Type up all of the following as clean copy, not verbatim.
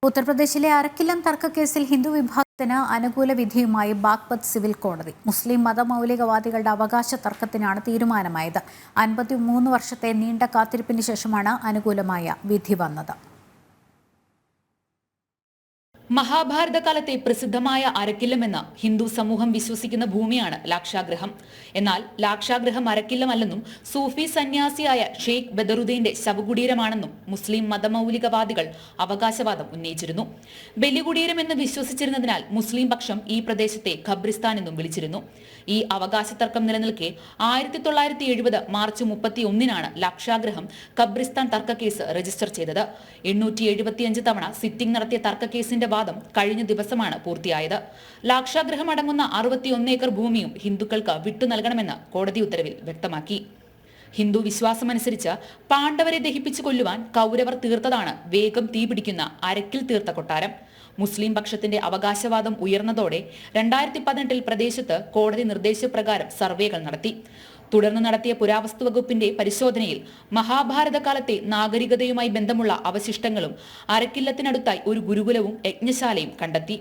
ഉത്തർപ്രദേശിലെ അരക്കില്ലം തർക്കക്കേസിൽ ഹിന്ദു വിഭാഗത്തിന് അനുകൂല വിധിയുമായി ബാഗ്പത് സിവിൽ കോടതി. മുസ്ലിം മതമൗലികവാദികളുടെ അവകാശ തർക്കത്തിനാണ് തീരുമാനമായത്. 53 വർഷത്തെ നീണ്ട കാത്തിരിപ്പിന് ശേഷമാണ് അനുകൂലമായ വിധി വന്നത്. മഹാഭാരതകാലത്തെ പ്രസിദ്ധമായ അരക്കില്ലമെന്ന് ഹിന്ദു സമൂഹം വിശ്വസിക്കുന്ന ഭൂമിയാണ് ലാക്ഷാഗൃഹം. എന്നാൽ ലാക്ഷാഗൃഹം അരക്കില്ലമല്ലെന്നും സൂഫി സന്യാസിയായ ഷെയ്ഖ് ബദറുദ്ദീന്റെ ശവകുടീരമാണെന്നും മുസ്ലിം മതമൗലികവാദികൾ അവകാശവാദം ഉന്നയിച്ചിരുന്നു. ബലികുടീരം എന്ന് വിശ്വസിച്ചിരുന്നതിനാൽ മുസ്ലിം പക്ഷം ഈ പ്രദേശത്തെ ഖബ്രിസ്ഥാൻ എന്നും വിളിച്ചിരുന്നു. ഈ അവകാശ തർക്കം നിലനിൽക്കെ 1970 മാർച്ച് 31-നാണ് ലാക്ഷാഗൃഹം ഖബ്രിസ്ഥാൻ തർക്കക്കേസ് രജിസ്റ്റർ ചെയ്തത്. 875 തവണ സിറ്റിംഗ് നടത്തിയ തർക്കക്കേസിന്റെ വാദം കഴിഞ്ഞ ദിവസമാണ് പൂർത്തിയായത്. ലാക്ഷാഗൃഹം അടങ്ങുന്ന 61 ഏക്കർ ഭൂമിയും ഹിന്ദുക്കൾക്ക് വിട്ടു നൽകണമെന്ന് കോടതി ഉത്തരവിൽ വ്യക്തമാക്കി. ഹിന്ദു വിശ്വാസമനുസരിച്ച് പാണ്ഡവരെ ദഹിപ്പിച്ചു കൊല്ലുവാൻ കൗരവർ തീർത്തതാണ് വേഗം തീപിടിക്കുന്ന അരക്കിൽ തീർത്ത കൊട്ടാരം. മുസ്ലിം പക്ഷത്തിന്റെ അവകാശവാദം ഉയർന്നതോടെ 2018 പ്രദേശത്ത് കോടതി നിർദ്ദേശപ്രകാരം സർവേകൾ നടത്തി. തുടർന്ന് നടത്തിയ പുരാവസ്തു വകുപ്പിന്റെ പരിശോധനയിൽ മഹാഭാരതകാലത്തെ നാഗരികതയുമായി ബന്ധമുള്ള അവശിഷ്ടങ്ങളും അരക്കില്ലത്തിനടുത്തായി ഒരു ഗുരുകുലവും യജ്ഞശാലയും കണ്ടെത്തി.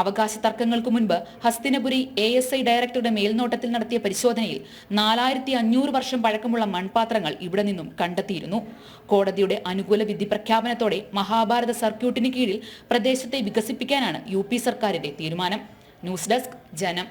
അവകാശ തർക്കങ്ങൾക്ക് മുൻപ് ഹസ്തിനപുരി ASI ഡയറക്ടറുടെ മേൽനോട്ടത്തിൽ നടത്തിയ പരിശോധനയിൽ 4500 വർഷം പഴക്കമുള്ള മൺപാത്രങ്ങൾ ഇവിടെ നിന്നും കണ്ടെത്തിയിരുന്നു. കോടതിയുടെ അനുകൂല വിധി പ്രഖ്യാപനത്തോടെ മഹാഭാരത സർക്യൂട്ടിന് കീഴിൽ പ്രദേശത്തെ വികസിപ്പിക്കാനാണ് UP സർക്കാരിന്റെ തീരുമാനം. ന്യൂസ് ഡെസ്ക് ജനം.